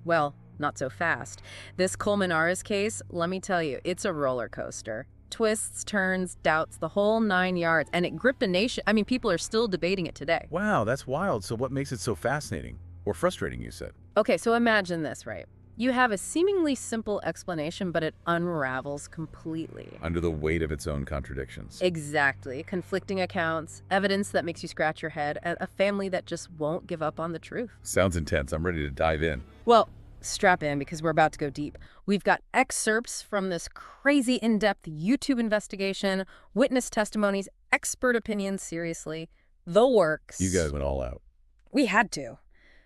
Well, not so fast. This Colmenares case, let me tell you, it's a roller coaster. Twists, turns, doubts, the whole 9 yards. And it gripped a nation. I mean, people are still debating it today. Wow, that's wild. So what makes it so fascinating? Or frustrating, you said? Okay, so imagine this, right? You have a seemingly simple explanation, but it unravels completely. Under the weight of its own contradictions. Exactly. Conflicting accounts, evidence that makes you scratch your head, and a family that just won't give up on the truth. Sounds intense. I'm ready to dive in. Well, strap in because we're about to go deep. We've got excerpts from this crazy in-depth YouTube investigation, witness testimonies, expert opinions, seriously, the works. You guys went all out. We had to.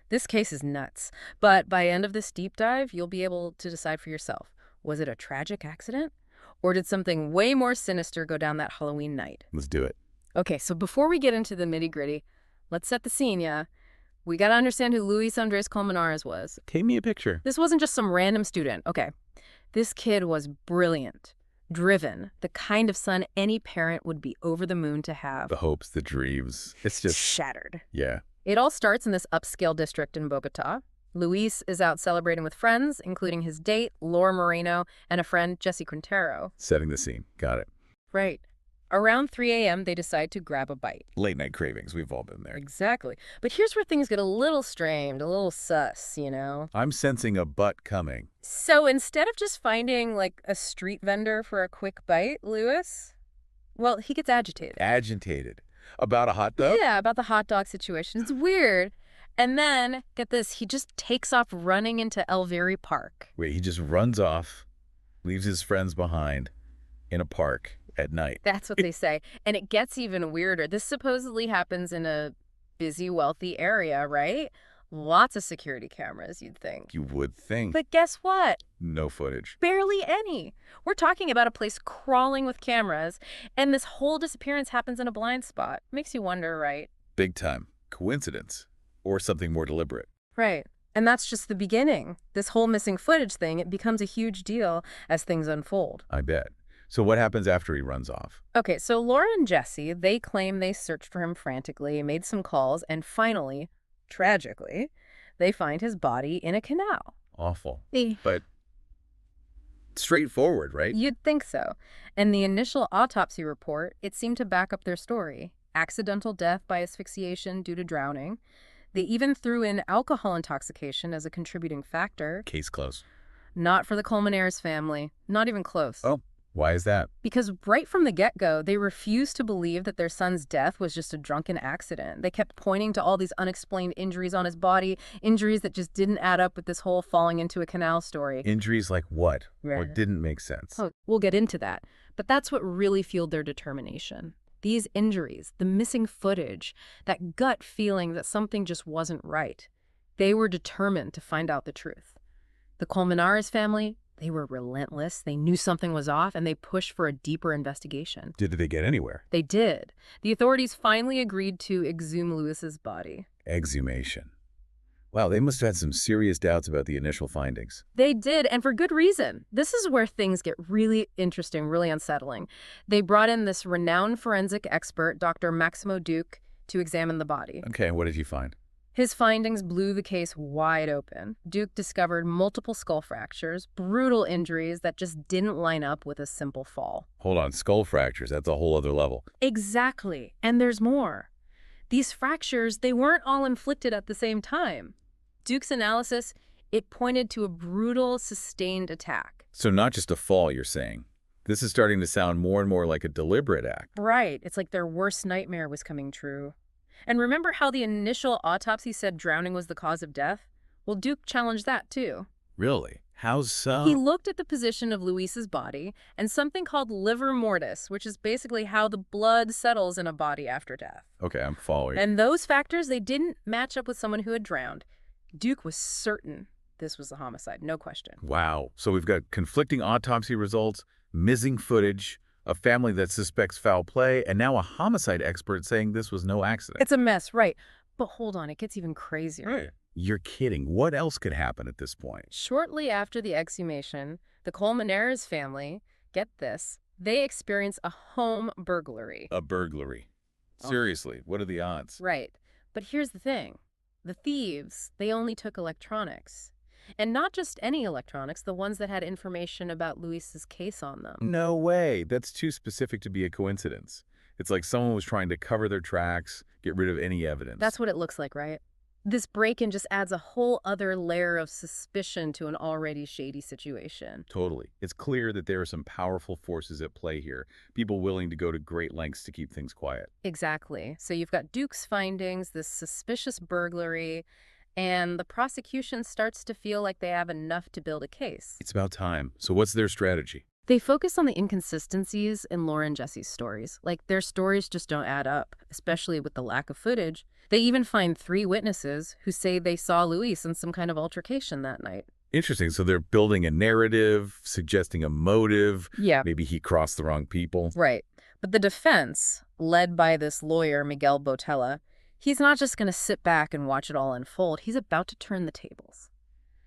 This case is nuts, but by end of this deep dive, you'll be able to decide for yourself. Was it a tragic accident? Or did something way more sinister go down that Halloween night? Let's do it. Okay, so before we get into the nitty-gritty, let's set the scene, yeah? We gotta understand who Luis Andrés Colmenares was. Paint me a picture. This wasn't just some random student, okay? This kid was brilliant, driven, the kind of son any parent would be over the moon to have. The hopes, the dreams. It's just... Shattered. Yeah. It all starts in this upscale district in Bogota. Luis is out celebrating with friends, including his date, Laura Moreno, and a friend, Jesse Quintero. Setting the scene. Got it. Right. Around 3 a.m., they decide to grab a bite. Late night cravings. We've all been there. Exactly. But here's where things get a little strained, a little sus, you know? I'm sensing a butt coming. So instead of just finding, like, a street vendor for a quick bite, Luis, well, he gets agitated. Agitated. About a hot dog? Yeah, about the hot dog situation. It's weird. And then, get this, he just takes off running into Elveri Park. Wait, he just runs off, leaves his friends behind in a park at night. That's what they say. And it gets even weirder. This supposedly happens in a busy, wealthy area, right? Lots of security cameras, you'd think. You would think. But guess what? No footage. Barely any. We're talking about a place crawling with cameras, and this whole disappearance happens in a blind spot. Makes you wonder, right? Big time. Coincidence. Or something more deliberate. Right. And that's just the beginning. This whole missing footage thing, it becomes a huge deal as things unfold. I bet. So what happens after he runs off? Okay, so Laura and Jesse, they claim they searched for him frantically, made some calls, and finally, tragically, they find his body in a canal. Awful. But straightforward, right? You'd think so. And the initial autopsy report, it seemed to back up their story. Accidental death by asphyxiation due to drowning. They even threw in alcohol intoxication as a contributing factor. Case closed. Not for the Colmenares family. Not even close. Oh, why is that? Because right from the get-go, they refused to believe that their son's death was just a drunken accident. They kept pointing to all these unexplained injuries on his body, injuries that just didn't add up with this whole falling into a canal story. Injuries like what? Right. Or didn't make sense? Oh, we'll get into that. But that's what really fueled their determination. These injuries, the missing footage, that gut feeling that something just wasn't right. They were determined to find out the truth. The Colmenares family, they were relentless. They knew something was off, and they pushed for a deeper investigation. Did they get anywhere? They did. The authorities finally agreed to exhume Luis's body. Exhumation. Wow, they must have had some serious doubts about the initial findings. They did, and for good reason. This is where things get really interesting, really unsettling. They brought in this renowned forensic expert, Dr. Maximo Duque, to examine the body. Okay, what did you find? His findings blew the case wide open. Duke discovered multiple skull fractures, brutal injuries that just didn't line up with a simple fall. Hold on, skull fractures, that's a whole other level. Exactly, and there's more. These fractures, they weren't all inflicted at the same time. Duke's analysis, it pointed to a brutal, sustained attack. So not just a fall, you're saying. This is starting to sound more and more like a deliberate act. Right, it's like their worst nightmare was coming true. And remember how the initial autopsy said drowning was the cause of death? Well, Duke challenged that too. Really? How so? He looked at the position of Luis's body and something called livor mortis, which is basically how the blood settles in a body after death. Okay, I'm following. And those factors, they didn't match up with someone who had drowned. Duke was certain this was a homicide, no question. Wow. So we've got conflicting autopsy results, missing footage, a family that suspects foul play, and now a homicide expert saying this was no accident. It's a mess, right? But hold on, it gets even crazier. Right. You're kidding. What else could happen at this point? Shortly after the exhumation, the Colmenares family, get this, they experience a home burglary. A burglary. Seriously, what are the odds? Right. But here's the thing. The thieves, they only took electronics. And not just any electronics, the ones that had information about Luis's case on them. No way. That's too specific to be a coincidence. It's like someone was trying to cover their tracks, get rid of any evidence. That's what it looks like, right? This break-in just adds a whole other layer of suspicion to an already shady situation. Totally. It's clear that there are some powerful forces at play here, people willing to go to great lengths to keep things quiet. Exactly. So you've got Duke's findings, this suspicious burglary, and the prosecution starts to feel like they have enough to build a case. It's about time. So what's their strategy? They focus on the inconsistencies in Laura and Jesse's stories. Like, their stories just don't add up, especially with the lack of footage. They even find 3 witnesses who say they saw Luis in some kind of altercation that night. Interesting. So they're building a narrative, suggesting a motive. Yeah. Maybe he crossed the wrong people. Right. But the defense, led by this lawyer, Miguel Botella, he's not just going to sit back and watch it all unfold. He's about to turn the tables.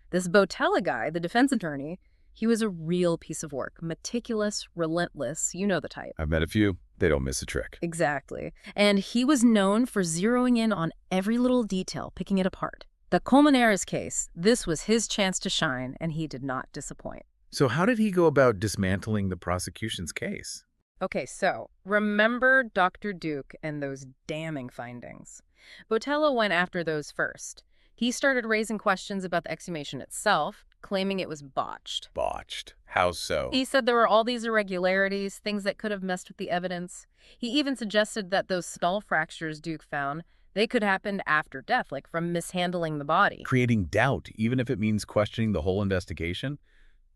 This Botella guy, the defense attorney, he was a real piece of work. Meticulous, relentless, you know the type. I've met a few. They don't miss a trick. Exactly. And he was known for zeroing in on every little detail, picking it apart. The Colmenares case, this was his chance to shine, and he did not disappoint. So how did he go about dismantling the prosecution's case? Okay, so remember Dr. Duke and those damning findings. Botella went after those first. He started raising questions about the exhumation itself, claiming it was botched. Botched. How so? He said there were all these irregularities, things that could have messed with the evidence. He even suggested that those skull fractures Duke found, they could happen after death, like from mishandling the body. Creating doubt, even if it means questioning the whole investigation?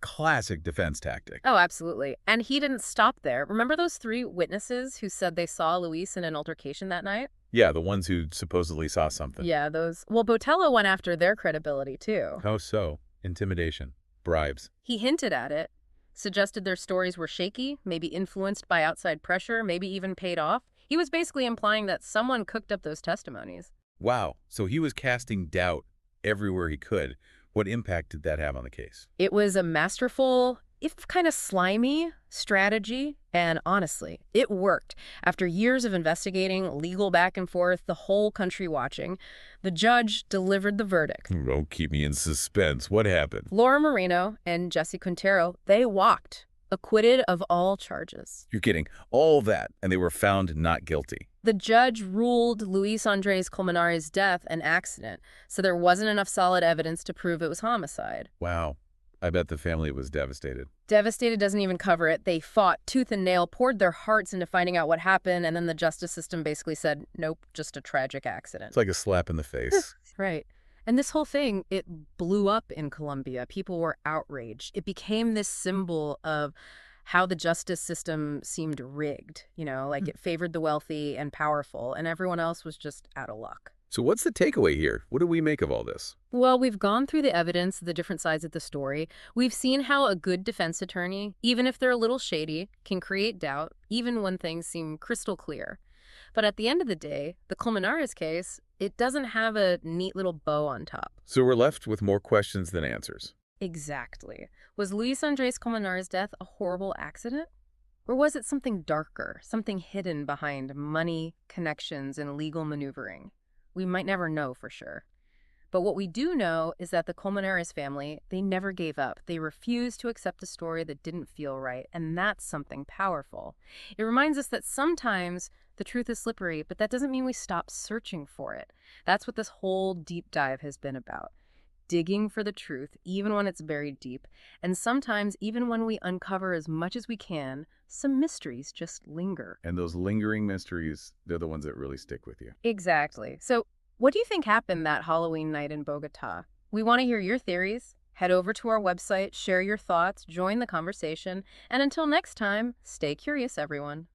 Classic defense tactic. Oh, absolutely. And he didn't stop there. Remember those 3 witnesses who said they saw Luis in an altercation that night? Yeah, the ones who supposedly saw something. Yeah, those. Well, Botella went after their credibility, too. How so? Intimidation. Bribes. He hinted at it, suggested their stories were shaky, maybe influenced by outside pressure, maybe even paid off. He was basically implying that someone cooked up those testimonies. Wow. So he was casting doubt everywhere he could. What impact did that have on the case? It was a masterful, if kind of slimy, strategy, and honestly, it worked. After years of investigating, legal back and forth, the whole country watching, the judge delivered the verdict. Don't keep me in suspense. What happened? Laura Moreno and Jesse Quintero, they walked, acquitted of all charges. You're kidding. All that, and they were found not guilty. The judge ruled Luis Andrés Colmenares' death an accident, so there wasn't enough solid evidence to prove it was homicide. Wow. I bet the family was devastated. Devastated doesn't even cover it. They fought tooth and nail, poured their hearts into finding out what happened, and then the justice system basically said, nope, just a tragic accident. It's like a slap in the face. Right. And this whole thing, it blew up in Colombia. People were outraged. It became this symbol of how the justice system seemed rigged, like it favored the wealthy and powerful, and everyone else was just out of luck. So what's the takeaway here? What do we make of all this? Well, we've gone through the evidence, the different sides of the story. We've seen how a good defense attorney, even if they're a little shady, can create doubt, even when things seem crystal clear. But at the end of the day, the Colmenares case, it doesn't have a neat little bow on top. So we're left with more questions than answers. Exactly. Was Luis Andrés Colmenares' death a horrible accident? Or was it something darker, something hidden behind money, connections, and legal maneuvering? We might never know for sure. But what we do know is that the Colmenares family, they never gave up. They refused to accept a story that didn't feel right, and that's something powerful. It reminds us that sometimes the truth is slippery, but that doesn't mean we stop searching for it. That's what this whole deep dive has been about. Digging for the truth, even when it's buried deep, and sometimes even when we uncover as much as we can, some mysteries just linger. And those lingering mysteries, they're the ones that really stick with you. Exactly. So what do you think happened that Halloween night in Bogota? We want to hear your theories. Head over to our website, share your thoughts, join the conversation, and until next time, stay curious, everyone.